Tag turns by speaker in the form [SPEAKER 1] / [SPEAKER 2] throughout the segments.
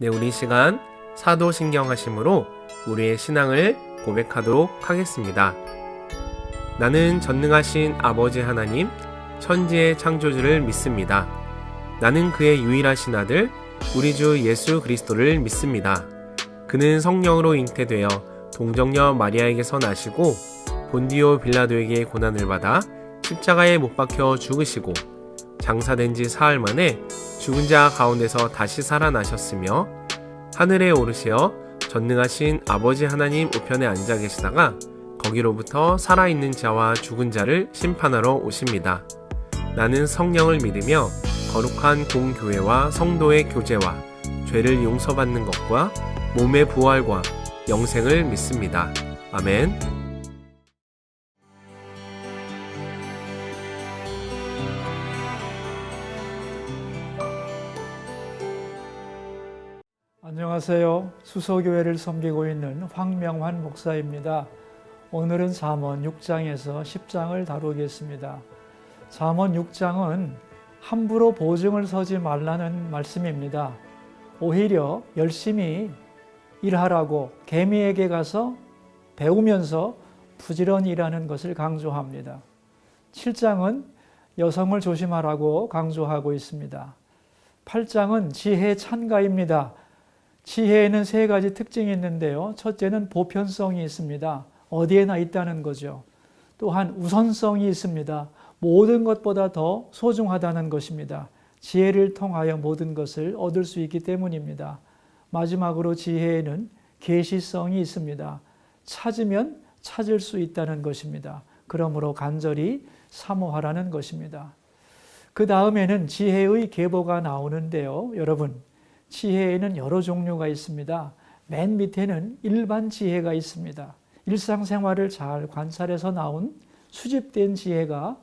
[SPEAKER 1] 네, 우리 시간 사도신경하심으로 우리의 신앙을 고백하도록 하겠습니다. 나는 전능하신 아버지 하나님, 천지의 창조주를 믿습니다. 나는 그의 유일하신 아들, 우리 주 예수 그리스도를 믿습니다. 그는 성령으로 잉태되어 동정녀 마리아에게서 나시고 본디오 빌라도에게 고난을 받아 십자가에 못 박혀 죽으시고 장사된 지 사흘 만에 죽은 자 가운데서 다시 살아나셨으며 하늘에 오르시어 전능하신 아버지 하나님 우편에 앉아 계시다가 거기로부터 살아있는 자와 죽은 자를 심판하러 오십니다. 나는 성령을 믿으며 거룩한 공교회와 성도의 교제와 죄를 용서받는 것과 몸의 부활과 영생을 믿습니다. 아멘.
[SPEAKER 2] 안녕하세요. 수서교회를 섬기고 있는 황명환 목사입니다. 오늘은 잠언 6장에서 10장을 다루겠습니다. 잠언 6장은 함부로 보증을 서지 말라는 말씀입니다. 오히려 열심히 일하라고 개미에게 가서 배우면서 부지런히 일하는 것을 강조합니다. 7장은 여성을 조심하라고 강조하고 있습니다. 8장은 지혜 찬가입니다. 지혜에는 세 가지 특징이 있는데요. 첫째는 보편성이 있습니다. 어디에나 있다는 거죠. 또한 우선성이 있습니다. 모든 것보다 더 소중하다는 것입니다. 지혜를 통하여 모든 것을 얻을 수 있기 때문입니다. 마지막으로 지혜에는 계시성이 있습니다. 찾으면 찾을 수 있다는 것입니다. 그러므로 간절히 사모하라는 것입니다. 그 다음에는 지혜의 계보가 나오는데요. 여러분, 지혜에는 여러 종류가 있습니다. 맨 밑에는 일반 지혜가 있습니다. 일상생활을 잘 관찰해서 나온 수집된 지혜가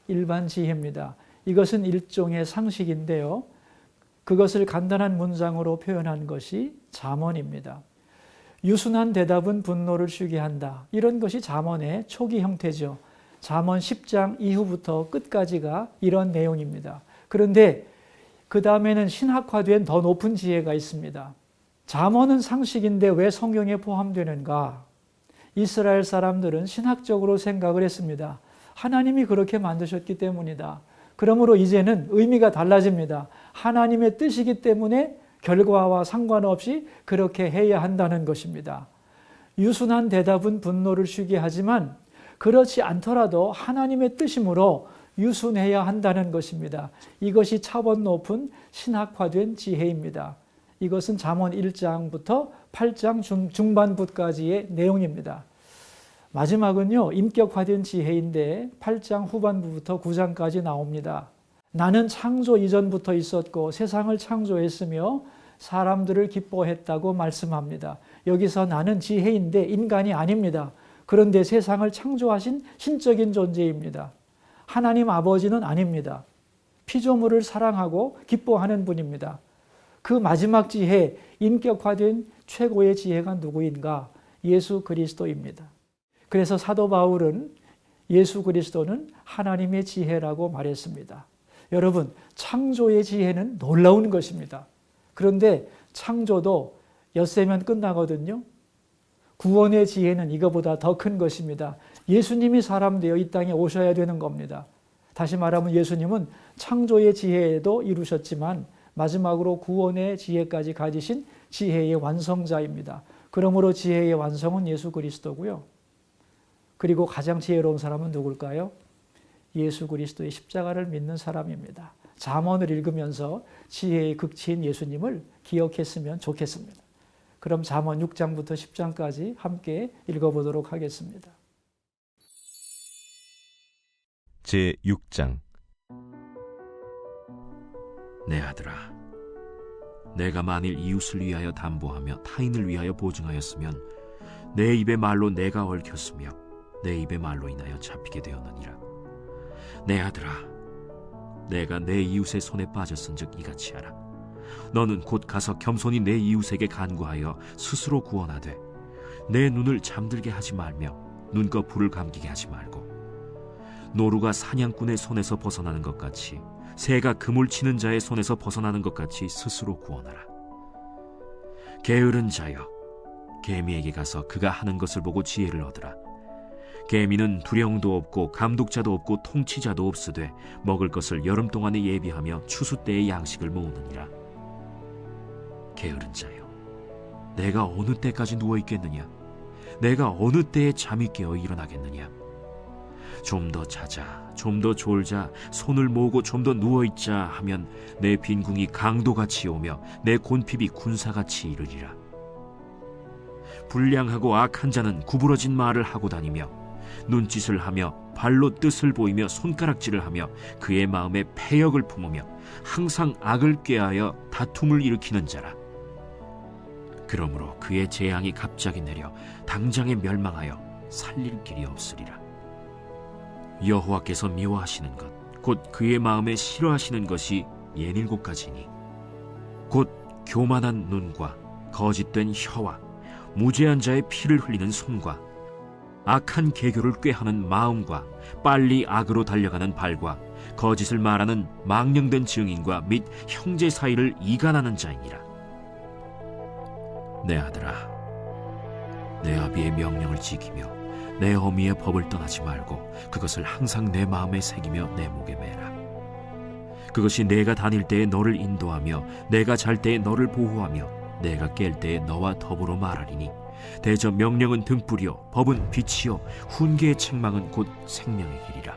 [SPEAKER 2] 일반 지혜입니다. 이것은 일종의 상식인데요. 그것을 간단한 문장으로 표현한 것이 잠언입니다. 유순한 대답은 분노를 쉬게 한다. 이런 것이 잠언의 초기 형태죠. 잠언 10장 이후부터 끝까지가 이런 내용입니다. 그런데 그 다음에는 신학화된 더 높은 지혜가 있습니다. 잠언은 상식인데 왜 성경에 포함되는가? 이스라엘 사람들은 신학적으로 생각을 했습니다. 하나님이 그렇게 만드셨기 때문이다. 그러므로 이제는 의미가 달라집니다. 하나님의 뜻이기 때문에 결과와 상관없이 그렇게 해야 한다는 것입니다. 유순한 대답은 분노를 쉬게 하지만 그렇지 않더라도 하나님의 뜻이므로 유순해야 한다는 것입니다. 이것이 차원 높은 신학화된 지혜입니다. 이것은 잠언 1장부터 8장 중반부까지의 내용입니다. 마지막은요, 인격화된 지혜인데 8장 후반부부터 9장까지 나옵니다. 나는 창조 이전부터 있었고 세상을 창조했으며 사람들을 기뻐했다고 말씀합니다. 여기서 나는 지혜인데 인간이 아닙니다. 그런데 세상을 창조하신 신적인 존재입니다. 하나님 아버지는 아닙니다. 피조물을 사랑하고 기뻐하는 분입니다. 그 마지막 지혜, 인격화된 최고의 지혜가 누구인가? 예수 그리스도입니다. 그래서 사도 바울은 예수 그리스도는 하나님의 지혜라고 말했습니다. 여러분, 창조의 지혜는 놀라운 것입니다. 그런데 창조도 엿새면 끝나거든요. 구원의 지혜는 이거보다 더 큰 것입니다. 예수님이 사람 되어 이 땅에 오셔야 되는 겁니다. 다시 말하면 예수님은 창조의 지혜도 이루셨지만 마지막으로 구원의 지혜까지 가지신 지혜의 완성자입니다. 그러므로 지혜의 완성은 예수 그리스도고요. 그리고 가장 지혜로운 사람은 누굴까요? 예수 그리스도의 십자가를 믿는 사람입니다. 잠언을 읽으면서 지혜의 극치인 예수님을 기억했으면 좋겠습니다. 그럼 잠언 6장부터 10장까지 함께 읽어보도록 하겠습니다.
[SPEAKER 3] 제6장. 내 아들아, 내가 만일 이웃을 위하여 담보하며 타인을 위하여 보증하였으면 내 입의 말로 내가 얽혔으며 내 입의 말로 인하여 잡히게 되었느니라. 내 아들아, 내가 내 이웃의 손에 빠졌은즉 이같이 하라. 너는 곧 가서 겸손히 내 이웃에게 간구하여 스스로 구원하되 내 눈을 잠들게 하지 말며 눈꺼 불을 감기게 하지 말고 노루가 사냥꾼의 손에서 벗어나는 것 같이 새가 그물 치는 자의 손에서 벗어나는 것 같이 스스로 구원하라. 게으른 자여, 개미에게 가서 그가 하는 것을 보고 지혜를 얻으라. 개미는 두령도 없고 감독자도 없고 통치자도 없으되 먹을 것을 여름 동안에 예비하며 추수 때의 양식을 모으느니라. 게으른 자여, 내가 어느 때까지 누워 있겠느냐? 내가 어느 때에 잠이 깨어 일어나겠느냐? 좀 더 자자, 좀 더 졸자, 손을 모으고 좀 더 누워있자 하면 내 빈궁이 강도같이 오며 내 곤핍이 군사같이 이르리라. 불량하고 악한 자는 구부러진 말을 하고 다니며 눈짓을 하며 발로 뜻을 보이며 손가락질을 하며 그의 마음에 패역을 품으며 항상 악을 꾀하여 다툼을 일으키는 자라. 그러므로 그의 재앙이 갑자기 내려 당장에 멸망하여 살릴 길이 없으리라. 여호와께서 미워하시는 것, 곧 그의 마음에 싫어하시는 것이 67가지니 곧 교만한 눈과 거짓된 혀와 무죄한 자의 피를 흘리는 손과 악한 계교를 꾀하는 마음과 빨리 악으로 달려가는 발과 거짓을 말하는 망령된 증인과 및 형제 사이를 이간하는 자이니라. 내 아들아, 내 아비의 명령을 지키며 내 어미의 법을 떠나지 말고 그것을 항상 내 마음에 새기며 내 목에 매라. 그것이 내가 다닐 때에 너를 인도하며 내가 잘 때에 너를 보호하며 내가 깰 때에 너와 더불어 말하리니 대저 명령은 등불이요 법은 빛이요 훈계의 책망은 곧 생명의 길이라.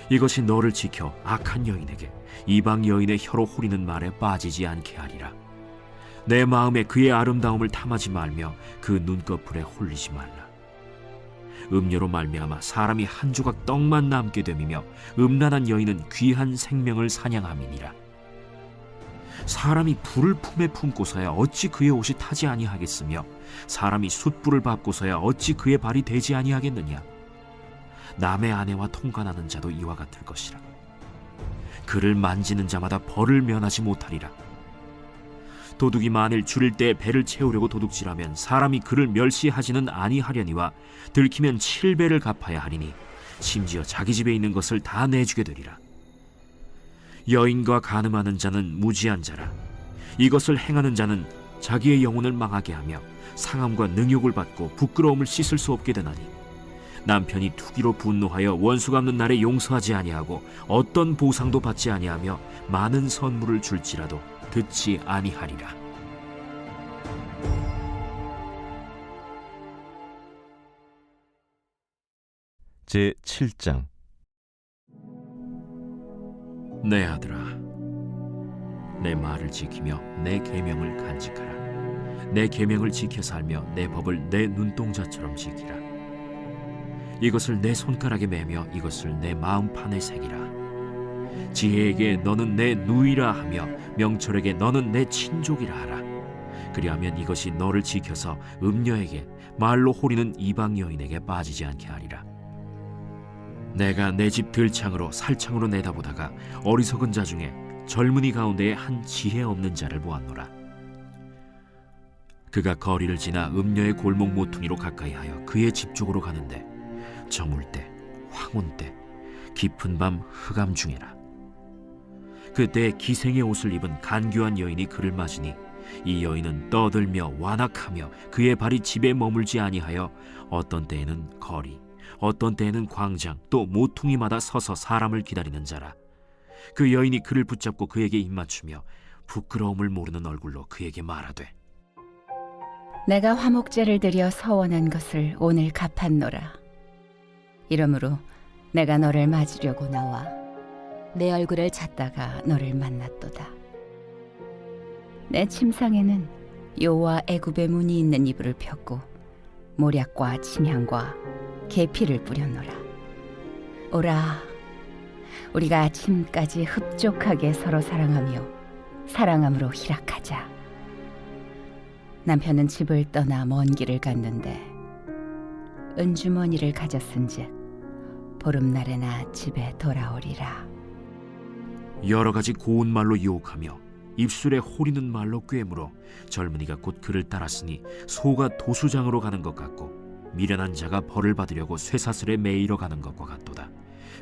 [SPEAKER 3] 이것이 너를 지켜 악한 여인에게 이방 여인의 혀로 후리는 말에 빠지지 않게 하리라. 내 마음에 그의 아름다움을 탐하지 말며 그 눈꺼풀에 홀리지 말라. 음료로 말미암아 사람이 한 조각 떡만 남게 됨이며 음란한 여인은 귀한 생명을 사냥함이니라. 사람이 불을 품에 품고서야 어찌 그의 옷이 타지 아니하겠으며 사람이 숯불을 밟고서야 어찌 그의 발이 되지 아니하겠느냐. 남의 아내와 통관하는 자도 이와 같을 것이라. 그를 만지는 자마다 벌을 면하지 못하리라. 도둑이 만일 줄일 때 배를 채우려고 도둑질하면 사람이 그를 멸시하지는 아니하려니와 들키면 7배를 갚아야 하리니 심지어 자기 집에 있는 것을 다 내주게 되리라. 여인과 간음하는 자는 무지한 자라. 이것을 행하는 자는 자기의 영혼을 망하게 하며 상함과 능욕을 받고 부끄러움을 씻을 수 없게 되나니 남편이 투기로 분노하여 원수 갚는 날에 용서하지 아니하고 어떤 보상도 받지 아니하며 많은 선물을 줄지라도 듣지 아니하리라.
[SPEAKER 4] 제7장.
[SPEAKER 3] 내 아들아, 내 말을 지키며 내 계명을 간직하라. 내 계명을 지켜 살며 내 법을 내 눈동자처럼 지키라. 이것을 내 손가락에 매며 이것을 내 마음판에 새기라. 지혜에게 너는 내 누이라 하며 명철에게 너는 내 친족이라 하라. 그리하면 이것이 너를 지켜서 음녀에게 말로 호리는 이방 여인에게 빠지지 않게 하리라. 내가 내 집 들창으로 살창으로 내다보다가 어리석은 자 중에 젊은이 가운데에 한 지혜 없는 자를 보았노라. 그가 거리를 지나 음녀의 골목 모퉁이로 가까이하여 그의 집 쪽으로 가는데 저물 때, 황혼 때, 깊은 밤 흑암 중에라. 그때 기생의 옷을 입은 간교한 여인이 그를 맞으니 이 여인은 떠들며 완악하며 그의 발이 집에 머물지 아니하여 어떤 때에는 거리, 어떤 때에는 광장, 또 모퉁이마다 서서 사람을 기다리는 자라. 그 여인이 그를 붙잡고 그에게 입맞추며 부끄러움을 모르는 얼굴로 그에게 말하되,
[SPEAKER 5] 내가 화목제를 드려 서원한 것을 오늘 갚았노라. 이러므로 내가 너를 맞으려고 나와 내 얼굴을 찾다가 너를 만났도다. 내 침상에는 요와 애굽의 문이 있는 이불을 폈고 모략과 침향과 계피를 뿌렸노라. 오라, 우리가 아침까지 흡족하게 서로 사랑하며 사랑함으로 희락하자. 남편은 집을 떠나 먼 길을 갔는데 은주머니를 가졌은즉 보름날에나 집에 돌아오리라.
[SPEAKER 3] 여러 가지 고운 말로 유혹하며 입술에 호리는 말로 꿰물어 젊은이가 곧 그를 따랐으니 소가 도수장으로 가는 것 같고 미련한 자가 벌을 받으려고 쇠사슬에 매이러 가는 것과 같도다.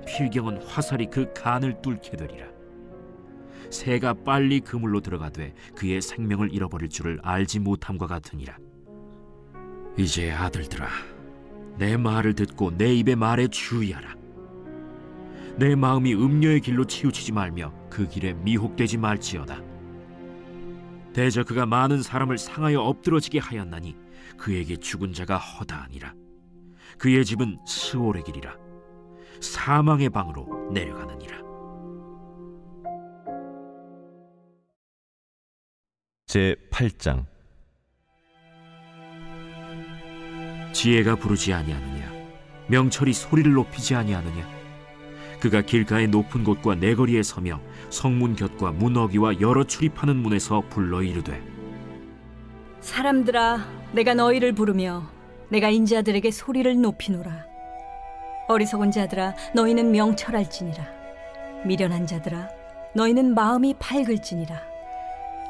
[SPEAKER 3] 필경은 화살이 그 간을 뚫게 되리라. 새가 빨리 그물로 들어가되 그의 생명을 잃어버릴 줄을 알지 못함과 같으니라. 이제 아들들아, 내 말을 듣고 내 입의 말에 주의하라. 내 마음이 음녀의 길로 치우치지 말며 그 길에 미혹되지 말지어다. 대저 그가 많은 사람을 상하여 엎드러지게 하였나니 그에게 죽은 자가 허다하니라. 그의 집은 스올의 길이라. 사망의 방으로 내려가느니라.
[SPEAKER 4] 제8장.
[SPEAKER 3] 지혜가 부르지 아니하느냐? 명철이 소리를 높이지 아니하느냐? 그가 길가의 높은 곳과 내거리에 서며 성문 곁과 문 어귀와 여러 출입하는 문에서 불러 이르되,
[SPEAKER 6] 사람들아, 내가 너희를 부르며 내가 인자들에게 소리를 높이노라. 어리석은 자들아, 너희는 명철할지니라. 미련한 자들아, 너희는 마음이 밝을지니라.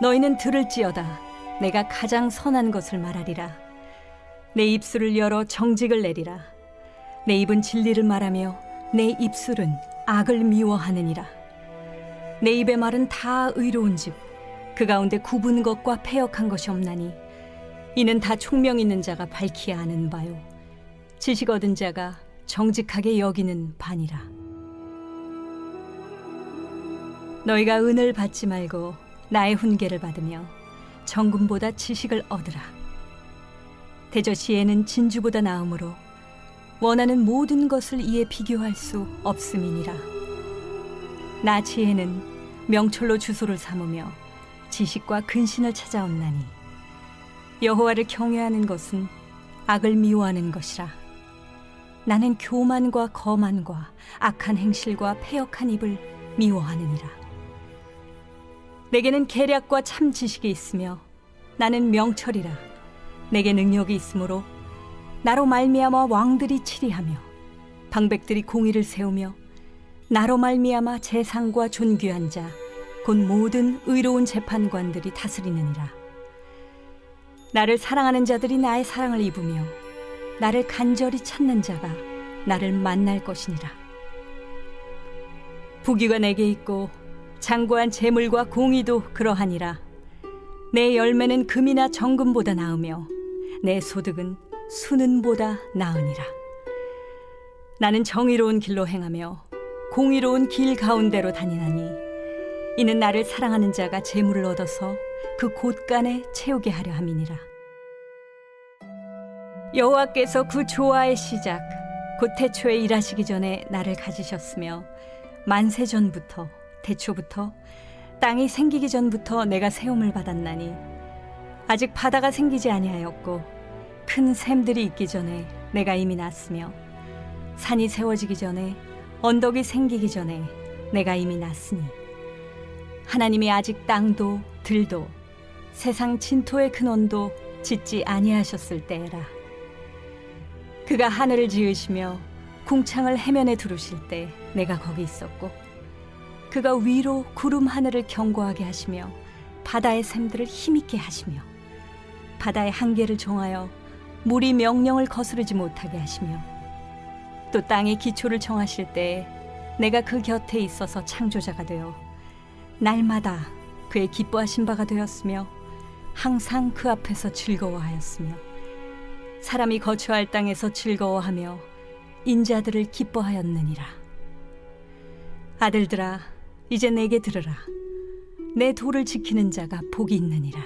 [SPEAKER 6] 너희는 들을지어다. 내가 가장 선한 것을 말하리라. 내 입술을 열어 정직을 내리라. 내 입은 진리를 말하며 내 입술은 악을 미워하느니라. 내 입의 말은 다 의로운즉 그 가운데 굽은 것과 패역한 것이 없나니 이는 다 총명 있는 자가 밝히 아는 바요 지식 얻은 자가 정직하게 여기는 바니라. 너희가 은을 받지 말고 나의 훈계를 받으며 정금보다 지식을 얻으라. 대저 지혜는 진주보다 나음으로 원하는 모든 것을 이에 비교할 수 없음이니라. 나 지혜는 명철로 주소를 삼으며 지식과 근신을 찾아온나니 여호와를 경외하는 것은 악을 미워하는 것이라. 나는 교만과 거만과 악한 행실과 패역한 입을 미워하느니라. 내게는 계략과 참 지식이 있으며 나는 명철이라. 내게 능력이 있으므로 나로 말미암아 왕들이 치리하며 방백들이 공의를 세우며 나로 말미암아 재상과 존귀한 자 곧 모든 의로운 재판관들이 다스리느니라. 나를 사랑하는 자들이 나의 사랑을 입으며 나를 간절히 찾는 자가 나를 만날 것이니라. 부귀가 내게 있고 장고한 재물과 공의도 그러하니라. 내 열매는 금이나 정금보다 나으며 내 소득은 수는보다 나으니라. 나는 정의로운 길로 행하며 공의로운 길 가운데로 다니나니 이는 나를 사랑하는 자가 재물을 얻어서 그 곳간에 채우게 하려 함이니라. 여호와께서 그 조화의 시작 곧 태초에 일하시기 전에 나를 가지셨으며 만세 전부터 태초부터 땅이 생기기 전부터 내가 세움을 받았나니 아직 바다가 생기지 아니하였고 큰 샘들이 있기 전에 내가 이미 났으며 산이 세워지기 전에 언덕이 생기기 전에 내가 이미 났으니 하나님이 아직 땅도 들도 세상 진토의 근원도 짓지 아니하셨을 때라. 그가 하늘을 지으시며 궁창을 해면에 두르실 때 내가 거기 있었고 그가 위로 구름 하늘을 견고하게 하시며 바다의 샘들을 힘있게 하시며 바다의 한계를 정하여 물이 명령을 거스르지 못하게 하시며 또 땅의 기초를 정하실 때에 내가 그 곁에 있어서 창조자가 되어 날마다 그의 기뻐하신 바가 되었으며 항상 그 앞에서 즐거워하였으며 사람이 거처할 땅에서 즐거워하며 인자들을 기뻐하였느니라. 아들들아, 이제 내게 들으라. 내 도를 지키는 자가 복이 있느니라.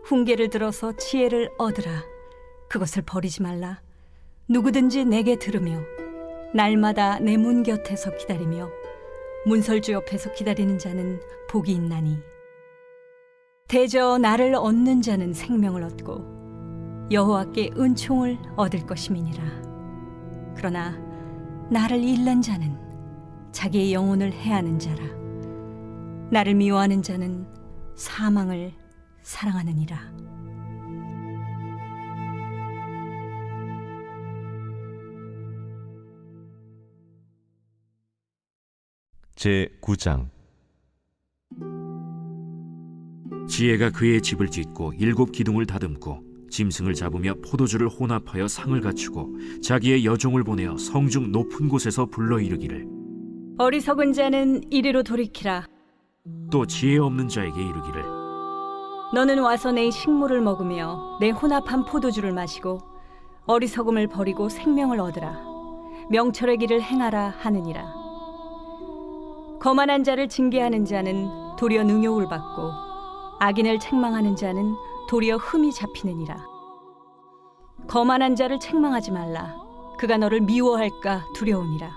[SPEAKER 6] 훈계를 들어서 지혜를 얻으라. 그것을 버리지 말라. 누구든지 내게 들으며 날마다 내 문 곁에서 기다리며 문설주 옆에서 기다리는 자는 복이 있나니 대저 나를 얻는 자는 생명을 얻고 여호와께 은총을 얻을 것임이니라. 그러나 나를 잃는 자는 자기의 영혼을 해하는 자라. 나를 미워하는 자는 사망을 사랑하느니라.
[SPEAKER 4] 제9장.
[SPEAKER 3] 지혜가 그의 집을 짓고 7 기둥을 다듬고 짐승을 잡으며 포도주를 혼합하여 상을 갖추고 자기의 여종을 보내어 성중 높은 곳에서 불러 이르기를,
[SPEAKER 6] 어리석은 자는 이리로 돌이키라.
[SPEAKER 3] 또 지혜 없는 자에게 이르기를
[SPEAKER 6] 너는 와서 내 식물을 먹으며 내 혼합한 포도주를 마시고 어리석음을 버리고 생명을 얻으라. 명철의 길을 행하라 하느니라. 거만한 자를 징계하는 자는 도리어 능욕을 받고 악인을 책망하는 자는 도리어 흠이 잡히느니라. 거만한 자를 책망하지 말라. 그가 너를 미워할까 두려우니라.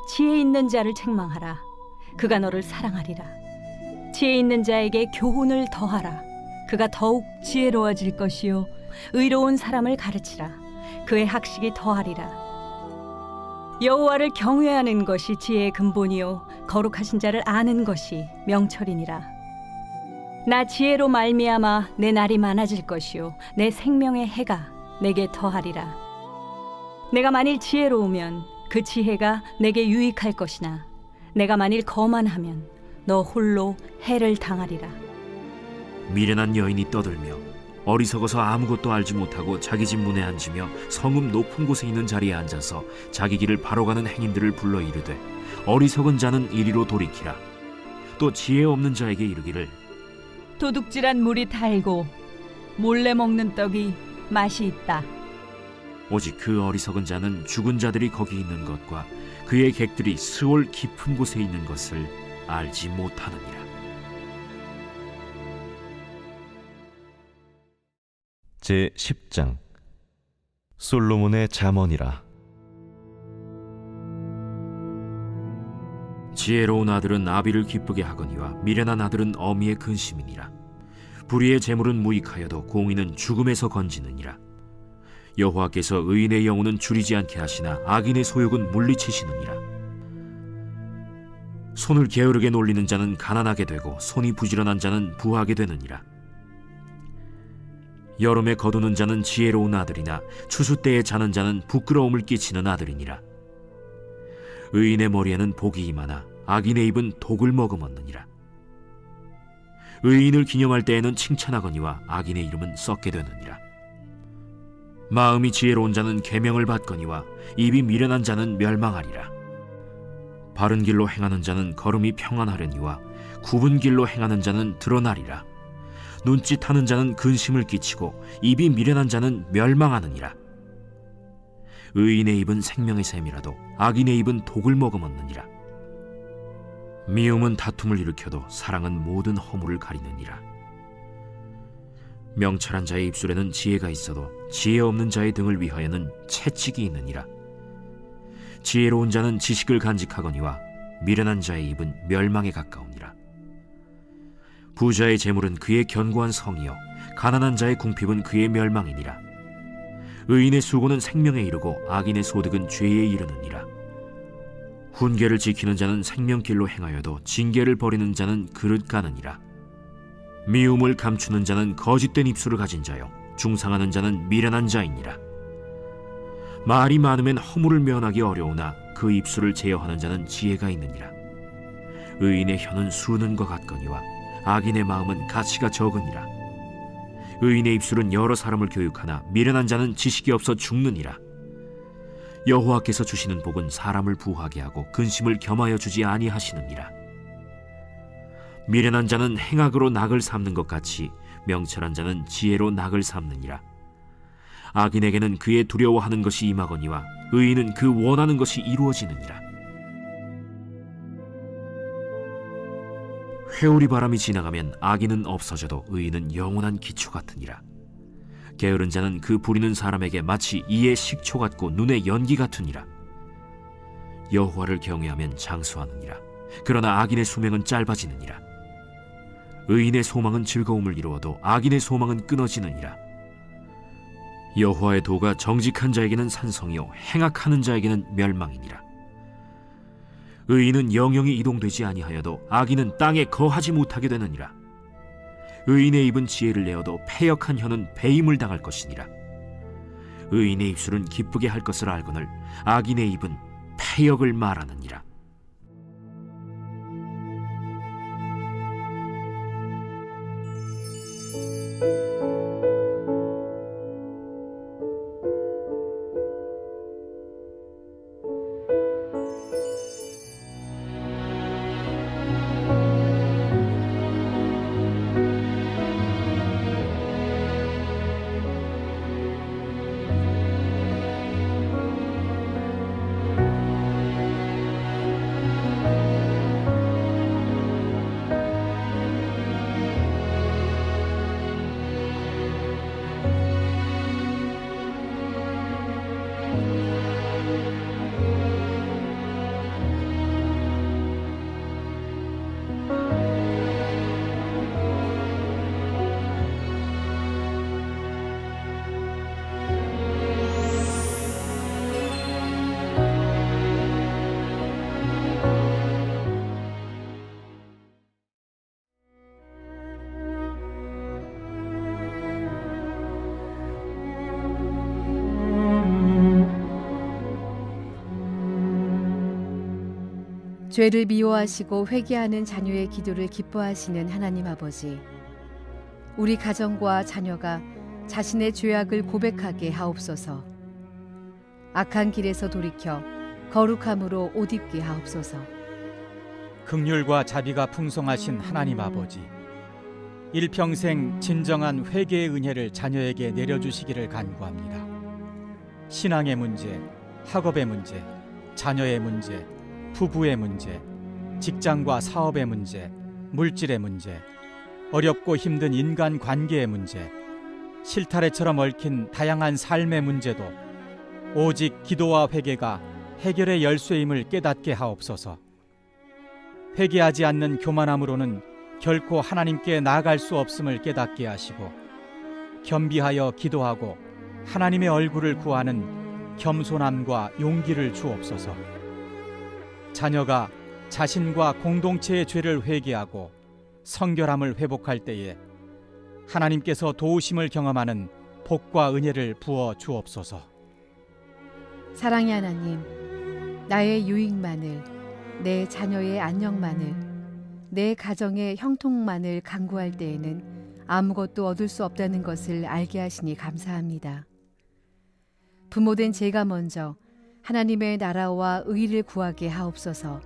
[SPEAKER 6] 지혜 있는 자를 책망하라. 그가 너를 사랑하리라. 지혜 있는 자에게 교훈을 더하라. 그가 더욱 지혜로워질 것이요 의로운 사람을 가르치라. 그의 학식이 더하리라. 여호와를 경외하는 것이 지혜의 근본이요 거룩하신 자를 아는 것이 명철이니라. 나 지혜로 말미암아 내 날이 많아질 것이요 내 생명의 해가 내게 더하리라. 내가 만일 지혜로우면 그 지혜가 내게 유익할 것이나 내가 만일 거만하면 너 홀로 해를 당하리라.
[SPEAKER 3] 미련한 여인이 떠들며 어리석어서 아무것도 알지 못하고 자기 집 문에 앉으며 성읍 높은 곳에 있는 자리에 앉아서 자기 길을 바로 가는 행인들을 불러 이르되 어리석은 자는 이리로 돌이키라. 또 지혜 없는 자에게 이르기를
[SPEAKER 6] 도둑질한 물이 달고 몰래 먹는 떡이 맛이 있다.
[SPEAKER 3] 오직 그 어리석은 자는 죽은 자들이 거기 있는 것과 그의 객들이 스올 깊은 곳에 있는 것을 알지 못하느니라.
[SPEAKER 4] 제 10장 솔로몬의 잠언이라.
[SPEAKER 3] 지혜로운 아들은 아비를 기쁘게 하거니와 미련한 아들은 어미의 근심이니라. 불의의 재물은 무익하여도 공의는 죽음에서 건지느니라. 여호와께서 의인의 영혼은 줄이지 않게 하시나 악인의 소욕은 물리치시느니라. 손을 게으르게 놀리는 자는 가난하게 되고 손이 부지런한 자는 부하게 되느니라. 여름에 거두는 자는 지혜로운 아들이나 추수 때에 자는 자는 부끄러움을 끼치는 아들이니라. 의인의 머리에는 복이 임하나 악인의 입은 독을 머금었느니라. 의인을 기념할 때에는 칭찬하거니와 악인의 이름은 썩게 되느니라. 마음이 지혜로운 자는 계명을 받거니와 입이 미련한 자는 멸망하리라. 바른 길로 행하는 자는 걸음이 평안하려니와 굽은 길로 행하는 자는 드러나리라. 눈짓하는 자는 근심을 끼치고 입이 미련한 자는 멸망하느니라. 의인의 입은 생명의 샘이라도 악인의 입은 독을 머금었느니라. 미움은 다툼을 일으켜도 사랑은 모든 허물을 가리느니라. 명철한 자의 입술에는 지혜가 있어도 지혜 없는 자의 등을 위하여는 채찍이 있느니라. 지혜로운 자는 지식을 간직하거니와 미련한 자의 입은 멸망에 가까우니라. 부자의 재물은 그의 견고한 성이요 가난한 자의 궁핍은 그의 멸망이니라. 의인의 수고는 생명에 이르고 악인의 소득은 죄에 이르느니라. 훈계를 지키는 자는 생명길로 행하여도 징계를 버리는 자는 그릇 가느니라. 미움을 감추는 자는 거짓된 입술을 가진 자요 중상하는 자는 미련한 자이니라. 말이 많으면 허물을 면하기 어려우나 그 입술을 제어하는 자는 지혜가 있느니라. 의인의 혀는 수는 것 같거니와 악인의 마음은 가치가 적으니라. 의인의 입술은 여러 사람을 교육하나 미련한 자는 지식이 없어 죽느니라. 여호와께서 주시는 복은 사람을 부하게 하고 근심을 겸하여 주지 아니하시느니라. 미련한 자는 행악으로 낙을 삼는 것 같이 명철한 자는 지혜로 낙을 삼느니라. 악인에게는 그의 두려워하는 것이 임하거니와 의인은 그 원하는 것이 이루어지느니라. 회오리 바람이 지나가면 악인은 없어져도 의인은 영원한 기초 같으니라. 게으른 자는 그 부리는 사람에게 마치 이의 식초 같고 눈의 연기 같으니라. 여호와를 경외하면 장수하느니라. 그러나 악인의 수명은 짧아지느니라. 의인의 소망은 즐거움을 이루어도 악인의 소망은 끊어지느니라. 여호와의 도가 정직한 자에게는 산성이요 행악하는 자에게는 멸망이니라. 의인은 영영이 이동되지 아니하여도 악인은 땅에 거하지 못하게 되느니라. 의인의 입은 지혜를 내어도 패역한 혀는 배임을 당할 것이니라. 의인의 입술은 기쁘게 할 것을 알거늘 악인의 입은 패역을 말하느니라.
[SPEAKER 7] 죄를 미워하시고 회개하는 자녀의 기도를 기뻐하시는 하나님 아버지, 우리 가정과 자녀가 자신의 죄악을 고백하게 하옵소서. 악한 길에서 돌이켜 거룩함으로 옷 입게 하옵소서.
[SPEAKER 8] 긍휼과 자비가 풍성하신 하나님 아버지, 일평생 진정한 회개의 은혜를 자녀에게 내려주시기를 간구합니다. 신앙의 문제, 학업의 문제, 자녀의 문제, 부부의 문제, 직장과 사업의 문제, 물질의 문제, 어렵고 힘든 인간 관계의 문제, 실타래처럼 얽힌 다양한 삶의 문제도 오직 기도와 회개가 해결의 열쇠임을 깨닫게 하옵소서. 회개하지 않는 교만함으로는 결코 하나님께 나아갈 수 없음을 깨닫게 하시고, 겸비하여 기도하고 하나님의 얼굴을 구하는 겸손함과 용기를 주옵소서. 자녀가 자신과 공동체의 죄를 회개하고 성결함을 회복할 때에 하나님께서 도우심을 경험하는 복과 은혜를 부어 주옵소서.
[SPEAKER 7] 사랑의 하나님, 나의 유익만을, 내 자녀의 안녕만을, 내 가정의 형통만을 간구할 때에는 아무것도 얻을 수 없다는 것을 알게 하시니 감사합니다. 부모된 제가 먼저 하나님의 나라와 의를 구하게 하옵소서.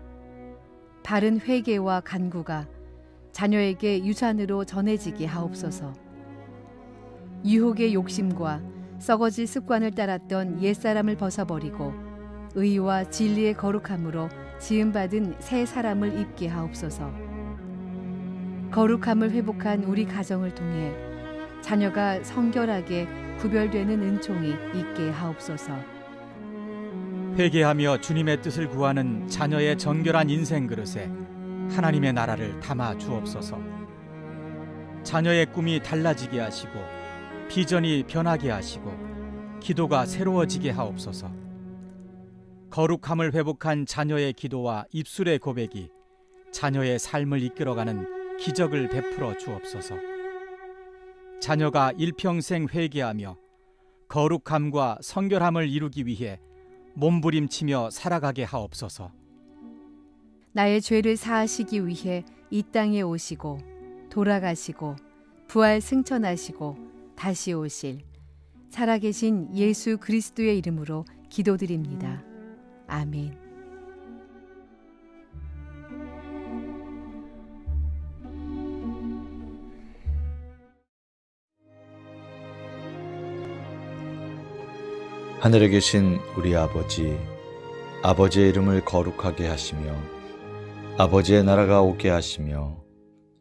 [SPEAKER 7] 바른 회개와 간구가 자녀에게 유산으로 전해지게 하옵소서. 유혹의 욕심과 썩어질 습관을 따랐던 옛사람을 벗어버리고 의와 진리의 거룩함으로 지음받은 새 사람을 입게 하옵소서. 거룩함을 회복한 우리 가정을 통해 자녀가 성결하게 구별되는 은총이 있게 하옵소서.
[SPEAKER 8] 회개하며 주님의 뜻을 구하는 자녀의 정결한 인생 그릇에 하나님의 나라를 담아 주옵소서. 자녀의 꿈이 달라지게 하시고 비전이 변하게 하시고 기도가 새로워지게 하옵소서. 거룩함을 회복한 자녀의 기도와 입술의 고백이 자녀의 삶을 이끌어가는 기적을 베풀어 주옵소서. 자녀가 일평생 회개하며 거룩함과 성결함을 이루기 위해 몸부림치며 살아가게 하옵소서.
[SPEAKER 7] 나의 죄를 사하시기 위해 이 땅에 오시고 돌아가시고 부활 승천하시고 다시 오실 살아계신 예수 그리스도의 이름으로 기도드립니다. 아멘.
[SPEAKER 9] 하늘에 계신 우리 아버지, 아버지의 이름을 거룩하게 하시며 아버지의 나라가 오게 하시며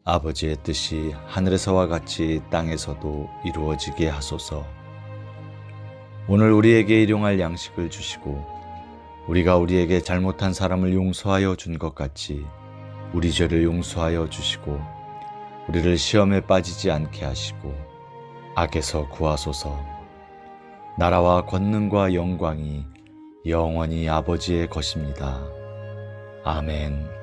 [SPEAKER 9] 아버지의 뜻이 하늘에서와 같이 땅에서도 이루어지게 하소서. 오늘 우리에게 일용할 양식을 주시고 우리가 우리에게 잘못한 사람을 용서하여 준 것 같이 우리 죄를 용서하여 주시고 우리를 시험에 빠지지 않게 하시고 악에서 구하소서. 나라와 권능과 영광이 영원히 아버지의 것입니다. 아멘.